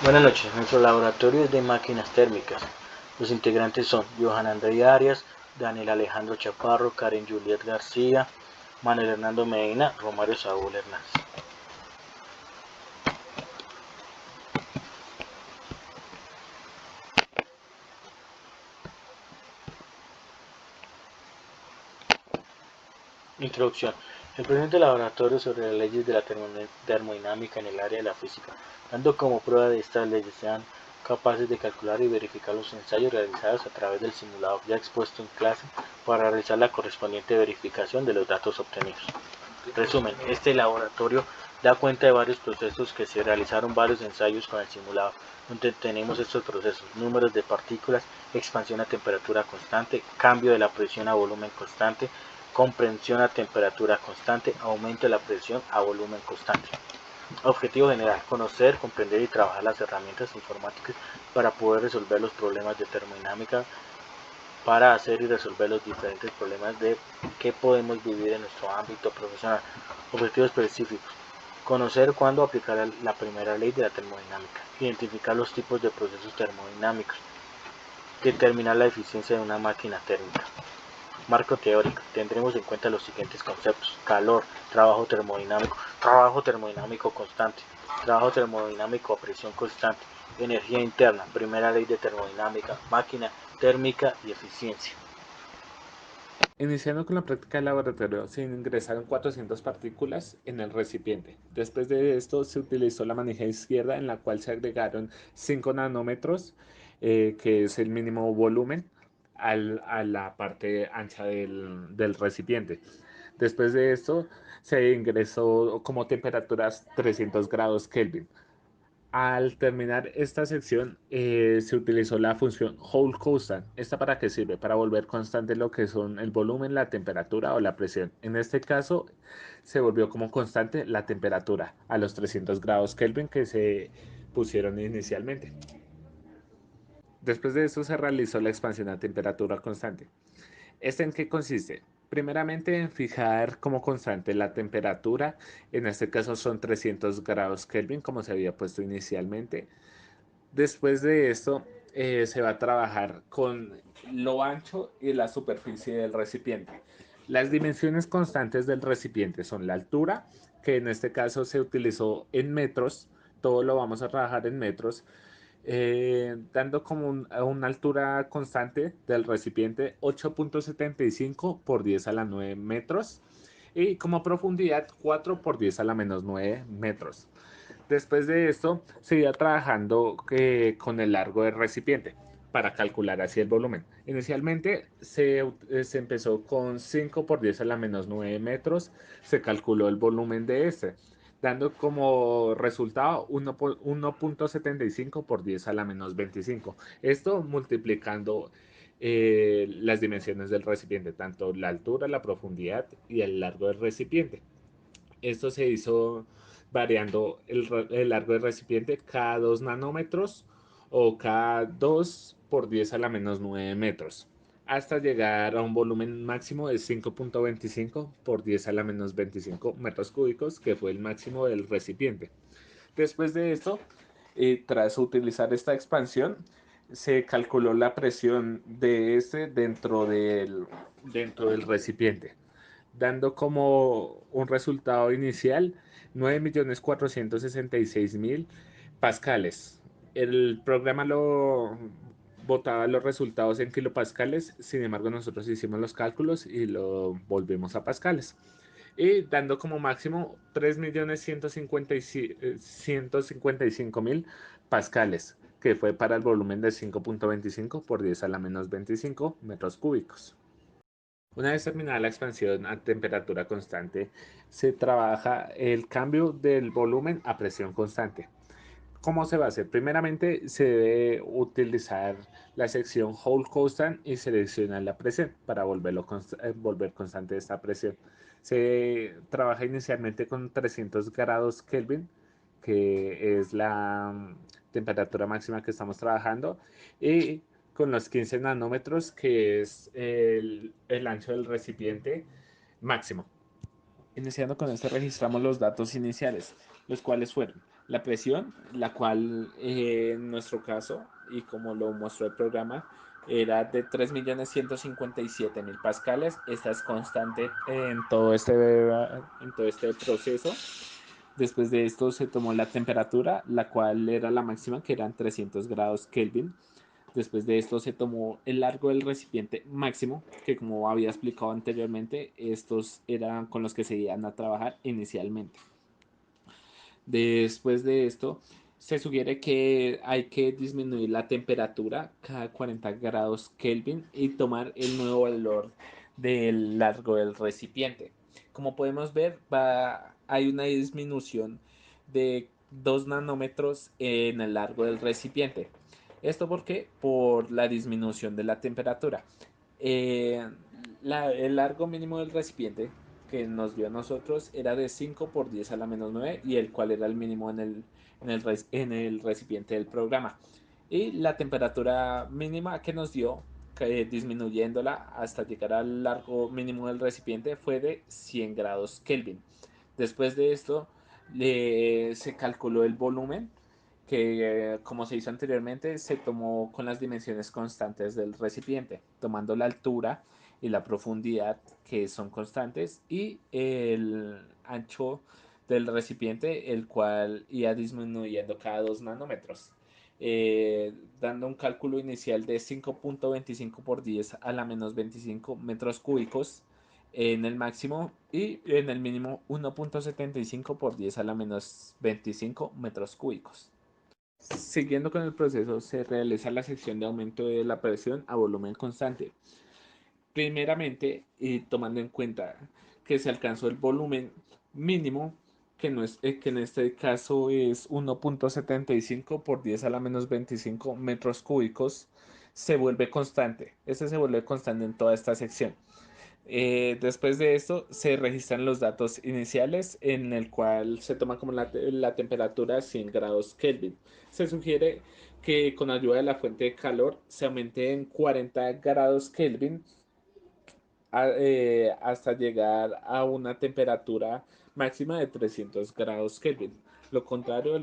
Buenas noches, nuestro laboratorio es de máquinas térmicas. Los integrantes son Johan André Arias, Daniel Alejandro Chaparro, Karen Juliet García, Manuel Hernando Medina, Romario Saúl Hernández. Introducción. El presente laboratorio sobre las leyes de la termodinámica en el área de la física, dando como prueba de estas leyes sean capaces de calcular y verificar los ensayos realizados a través del simulado ya expuesto en clase para realizar la correspondiente verificación de los datos obtenidos. Resumen, este laboratorio da cuenta de varios procesos que se realizaron varios ensayos con el simulado, donde tenemos estos procesos: números de partículas, expansión a temperatura constante, cambio de la presión a volumen constante, comprensión a temperatura constante, aumento de la presión a volumen constante. Objetivo general: conocer, comprender y trabajar las herramientas informáticas para poder resolver los problemas de termodinámica, para hacer y resolver los diferentes problemas de que podemos vivir en nuestro ámbito profesional. Objetivos específicos: conocer cuándo aplicar la primera ley de la termodinámica, identificar los tipos de procesos termodinámicos, determinar la eficiencia de una máquina térmica. Marco teórico: tendremos en cuenta los siguientes conceptos: calor, trabajo termodinámico constante, trabajo termodinámico a presión constante, energía interna, primera ley de termodinámica, máquina térmica y eficiencia. Iniciando con la práctica del laboratorio, se ingresaron 400 partículas en el recipiente. Después de esto, se utilizó la manija izquierda, en la cual se agregaron 5 nanómetros, que es el mínimo volumen, a la parte ancha del recipiente. Después de esto, se ingresó como temperaturas 300 grados Kelvin. Al terminar esta sección, se utilizó la función hold constant. ¿Esta para qué sirve? Para volver constante lo que son el volumen, la temperatura o la presión. En este caso, se volvió como constante la temperatura a los 300 grados Kelvin que se pusieron inicialmente. Después de esto, se realizó la expansión a temperatura constante. ¿Este en qué consiste? Primeramente, en fijar como constante la temperatura. En este caso son 300 grados Kelvin, como se había puesto inicialmente. Después de esto, se va a trabajar con lo ancho y la superficie del recipiente. Las dimensiones constantes del recipiente son la altura, que en este caso se utilizó en metros. Todo lo vamos a trabajar en metros, dando como una altura constante del recipiente 8.75 por 10 a la 9 metros, y como profundidad 4 por 10 a la menos 9 metros. Después de esto, se iba trabajando con el largo del recipiente para calcular así el volumen. Inicialmente se empezó con 5 por 10 a la menos 9 metros, se calculó el volumen de este, dando como resultado 1.75 por 10 a la menos 25. Esto multiplicando las dimensiones del recipiente, tanto la altura, la profundidad y el largo del recipiente. Esto se hizo variando el largo del recipiente cada 2 nanómetros o cada 2 por 10 a la menos 9 metros, hasta llegar a un volumen máximo de 5.25 por 10 a la menos 25 metros cúbicos, que fue el máximo del recipiente. Después de esto, tras utilizar esta expansión, se calculó la presión de este dentro del recipiente, dando como un resultado inicial 9.466.000 pascales. El programa lo botaba los resultados en kilopascales, sin embargo nosotros hicimos los cálculos y lo volvimos a pascales, y dando como máximo 3.155.000 pascales, que fue para el volumen de 5.25 por 10 a la menos 25 metros cúbicos. Una vez terminada la expansión a temperatura constante, se trabaja el cambio del volumen a presión constante. ¿Cómo se va a hacer? Primeramente, se debe utilizar la sección hold constant y seleccionar la presión para volver constante esta presión. Se trabaja inicialmente con 300 grados Kelvin, que es la temperatura máxima que estamos trabajando, y con los 15 nanómetros, que es el ancho del recipiente máximo. Iniciando con este registramos los datos iniciales, los cuales fueron La presión, la cual en nuestro caso, y como lo mostró el programa, era de 3.157.000 pascales. Esta es constante en todo este proceso. Después de esto se tomó la temperatura, la cual era la máxima, que eran 300 grados Kelvin. Después de esto se tomó el largo del recipiente máximo, que como había explicado anteriormente, estos eran con los que se iban a trabajar inicialmente. Después de esto, se sugiere que hay que disminuir la temperatura cada 40 grados Kelvin y tomar el nuevo valor del largo del recipiente. Como podemos ver, hay una disminución de 2 nanómetros en el largo del recipiente. ¿Esto por qué? Por la disminución de la temperatura. Eh, el largo mínimo del recipiente que nos dio a nosotros era de 5 por 10 a la menos 9 y el cual era el mínimo en el recipiente del programa. Y la temperatura mínima que nos dio, disminuyéndola hasta llegar al largo mínimo del recipiente, fue de 100 grados Kelvin. Después de esto, se calculó el volumen que, como se hizo anteriormente, se tomó con las dimensiones constantes del recipiente, tomando la altura y la profundidad, que son constantes, y el ancho del recipiente, el cual iba disminuyendo cada 2 nanómetros, dando un cálculo inicial de 5.25 por 10 a la menos 25 metros cúbicos en el máximo, y en el mínimo 1.75 por 10 a la menos 25 metros cúbicos. Siguiendo con el proceso, se realiza la sección de aumento de la presión a volumen constante. Primeramente, y tomando en cuenta que se alcanzó el volumen mínimo, que en este caso es 1.75 por 10 a la menos 25 metros cúbicos, se vuelve constante. Este se vuelve constante en toda esta sección. Después de esto se registran los datos iniciales en el cual se toma como la temperatura a 100 grados Kelvin. Se sugiere que con ayuda de la fuente de calor se aumente en 40 grados Kelvin hasta llegar a una temperatura máxima de 300 grados Kelvin. Lo contrario a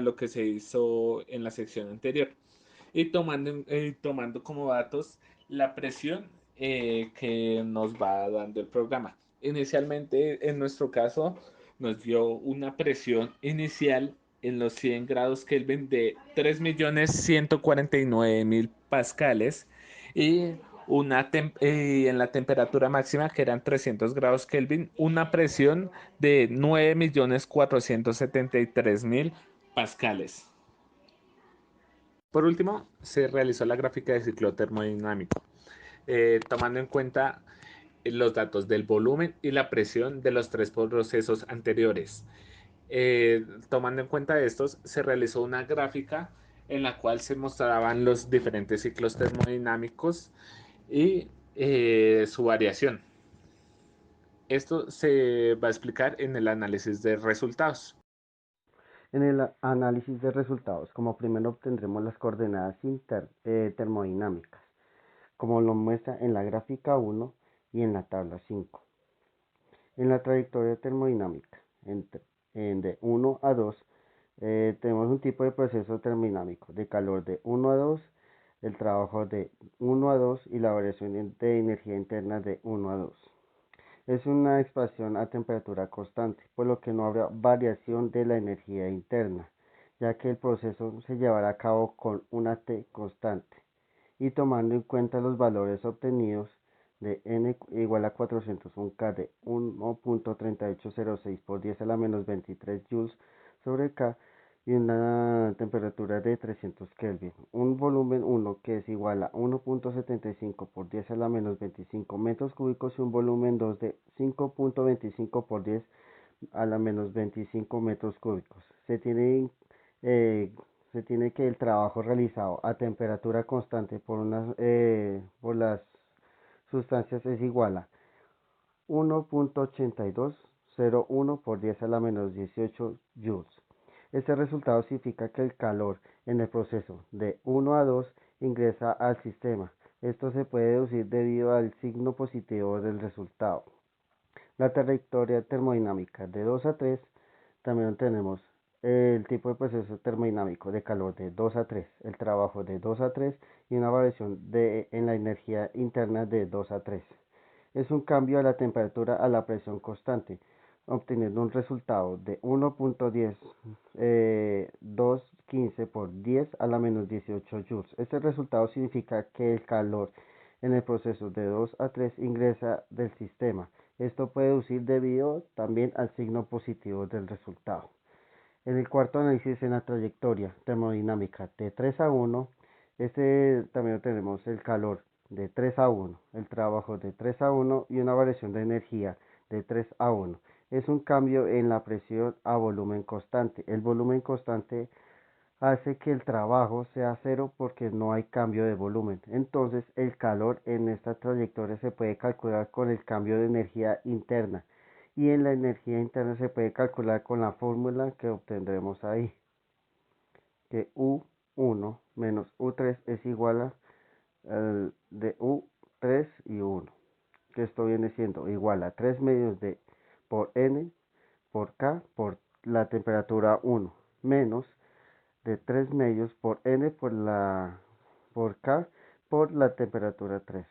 lo que se hizo en la sección anterior. Y tomando como datos la presión que nos va dando el programa. Inicialmente, en nuestro caso, nos dio una presión inicial en los 100 grados Kelvin de 3.149.000 pascales y en la temperatura máxima, que eran 300 grados Kelvin, una presión de 9.473.000 pascales. Por último, se realizó la gráfica de ciclo termodinámico, tomando en cuenta los datos del volumen y la presión de los tres procesos anteriores. Tomando en cuenta estos, se realizó una gráfica en la cual se mostraban los diferentes ciclos termodinámicos y su variación. Esto se va a explicar en el análisis de resultados. En el análisis de resultados, como primero obtendremos las coordenadas termodinámicas, como lo muestra en la gráfica 1 y en la tabla 5. En la trayectoria termodinámica, de 1 a 2, tenemos un tipo de proceso termodinámico de calor de 1 a 2, el trabajo de 1 a 2 y la variación de energía interna de 1 a 2. Es una expansión a temperatura constante, por lo que no habrá variación de la energía interna, ya que el proceso se llevará a cabo con una T constante, y tomando en cuenta los valores obtenidos de n igual a 401K de 1.3806 por 10 a la menos 23 joules sobre K y una temperatura de 300 Kelvin. Un volumen 1 que es igual a 1.75 por 10 a la menos 25 metros cúbicos y un volumen 2 de 5.25 por 10 a la menos 25 metros cúbicos. Se tiene que el trabajo realizado a temperatura constante por las sustancias es igual a 1.8201 por 10 a la menos 18 joules. Este resultado significa que el calor en el proceso de 1 a 2 ingresa al sistema. Esto se puede deducir debido al signo positivo del resultado. La trayectoria termodinámica de 2 a 3 también tenemos el tipo de proceso termodinámico de calor de 2 a 3, el trabajo de 2 a 3 y una variación en la energía interna de 2 a 3. Es un cambio a la temperatura a la presión constante, obteniendo un resultado de 1.10, 215 por 10 a la menos 18 joules. Este resultado significa que el calor en el proceso de 2 a 3 ingresa del sistema. Esto puede deducir debido también al signo positivo del resultado. En el cuarto análisis en la trayectoria termodinámica de 3 a 1, también tenemos el calor de 3 a 1, el trabajo de 3 a 1 y una variación de energía de 3 a 1. Es un cambio en la presión a volumen constante. El volumen constante hace que el trabajo sea cero porque no hay cambio de volumen. Entonces el calor en esta trayectoria se puede calcular con el cambio de energía interna y en la energía interna se puede calcular con la fórmula que obtendremos ahí, que U1 menos U3 es igual a de U3 y 1, que esto viene siendo igual a 3 medios de por N por K por la temperatura 1 menos de 3 medios por N por K por la temperatura 3.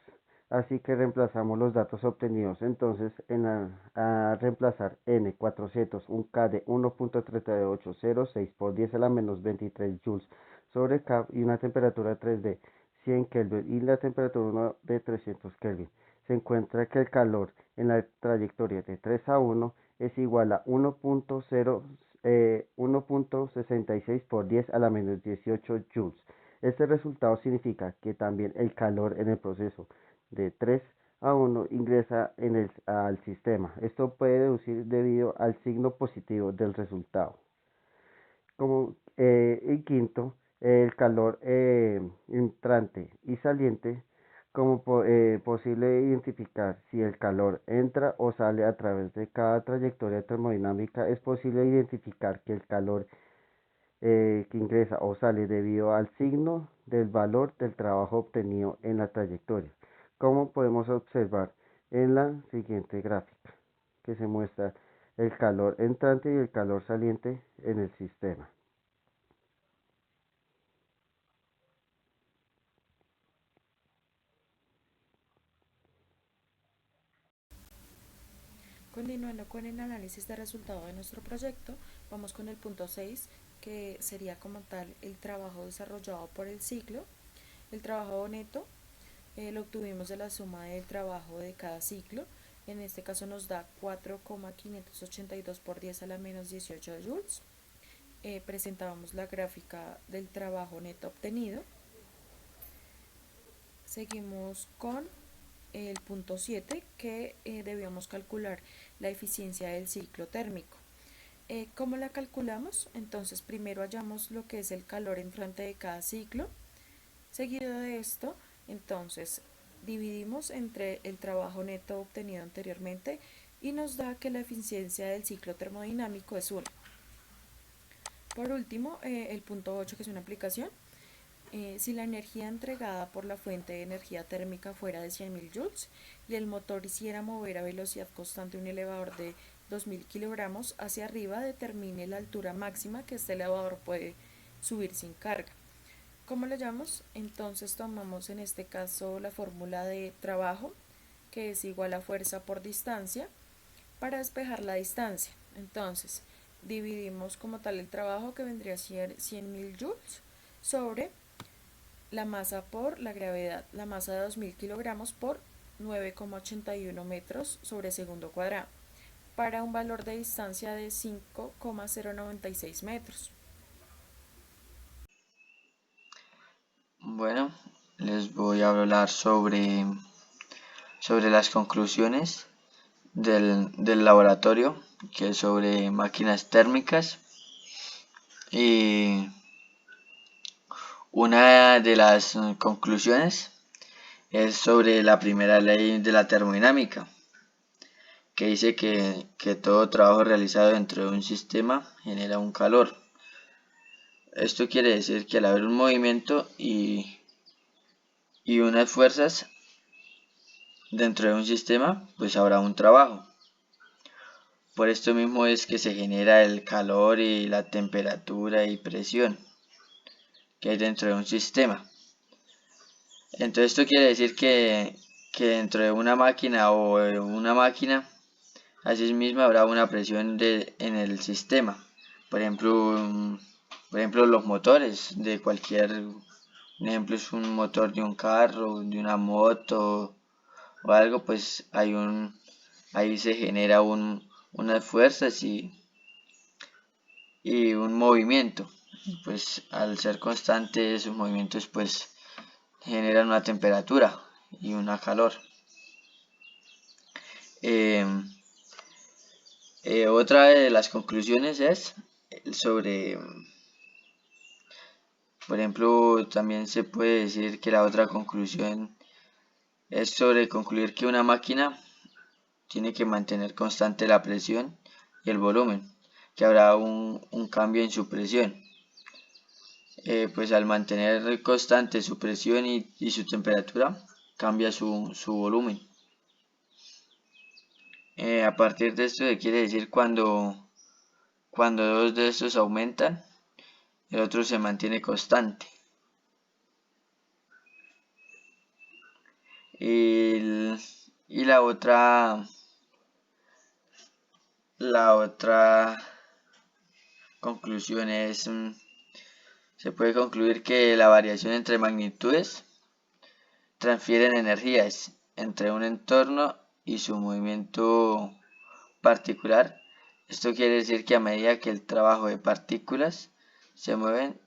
Así que reemplazamos los datos obtenidos. Entonces, a reemplazar N 400, un K de 1.3806 por 10 a la menos 23 joules sobre K y una temperatura 3 de 100 Kelvin y la temperatura 1 de 300 Kelvin. Se encuentra que el calor en la trayectoria de 3 a 1 es igual a 1.66 por 10 a la menos 18 joules. Este resultado significa que también el calor en el proceso de 3 a 1 ingresa al sistema. Esto puede deducir debido al signo positivo del resultado. Y quinto, el calor entrante y saliente, como posible identificar si el calor entra o sale a través de cada trayectoria termodinámica. Es posible identificar que el calor que ingresa o sale debido al signo del valor del trabajo obtenido en la trayectoria, como podemos observar en la siguiente gráfica, que se muestra el calor entrante y el calor saliente en el sistema. Continuando con el análisis de resultado de nuestro proyecto, vamos con el punto 6, que sería como tal el trabajo desarrollado por el ciclo. El trabajo neto lo obtuvimos de la suma del trabajo de cada ciclo. En este caso nos da 4,582 por 10 a la menos 18 joules. Presentábamos la gráfica del trabajo neto obtenido. Seguimos con el punto 7, que debíamos calcular la eficiencia del ciclo térmico. ¿Cómo la calculamos? Entonces primero hallamos lo que es el calor entrante de cada ciclo. Seguido de esto, entonces dividimos entre el trabajo neto obtenido anteriormente y nos da que la eficiencia del ciclo termodinámico es 1. Por último, el punto 8, que es una aplicación. Si la energía entregada por la fuente de energía térmica fuera de 100.000 joules y el motor hiciera mover a velocidad constante un elevador de 2.000 kilogramos hacia arriba, determine la altura máxima que este elevador puede subir sin carga. ¿Cómo lo llamamos? Entonces tomamos en este caso la fórmula de trabajo, que es igual a fuerza por distancia, para despejar la distancia. Entonces dividimos como tal el trabajo, que vendría a ser 100.000 joules, sobre la masa por la gravedad, la masa de 2.000 kilogramos por 9,81 metros sobre segundo cuadrado, para un valor de distancia de 5,096 metros. Bueno, les voy a hablar sobre las conclusiones del laboratorio, que es sobre máquinas térmicas. Y una de las conclusiones es sobre la primera ley de la termodinámica, que dice que todo trabajo realizado dentro de un sistema genera un calor. Esto quiere decir que al haber un movimiento y unas fuerzas dentro de un sistema, pues habrá un trabajo. Por esto mismo es que se genera el calor y la temperatura y presión que hay dentro de un sistema. Entonces esto quiere decir que dentro de una máquina o una máquina, asimismo habrá una presión en el sistema. Por ejemplo, los motores de cualquier, un ejemplo es un motor de un carro, de una moto o algo, pues ahí se genera unas fuerzas y un movimiento. Pues al ser constante esos movimientos pues generan una temperatura y una calor. Otra de las conclusiones es sobre, por ejemplo, también se puede decir que la otra conclusión es sobre concluir que una máquina tiene que mantener constante la presión y el volumen, que habrá un cambio en su presión. Pues al mantener constante su presión y su temperatura, cambia su volumen. A partir de esto se quiere decir cuando dos de estos aumentan, el otro se mantiene constante. Y la otra conclusión es, se puede concluir que la variación entre magnitudes transfieren energías entre un entorno y su movimiento particular. Esto quiere decir que a medida que el trabajo de partículas se mueven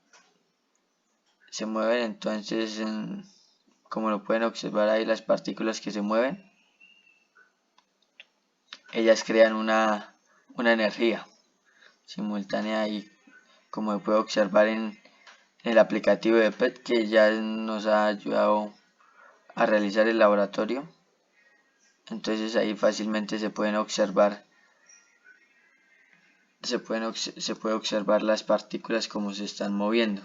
entonces, como lo pueden observar ahí, las partículas que se mueven, ellas crean una energía simultánea y como se puede observar en el aplicativo de PET que ya nos ha ayudado a realizar el laboratorio. Entonces ahí fácilmente se puede observar las partículas como se están moviendo.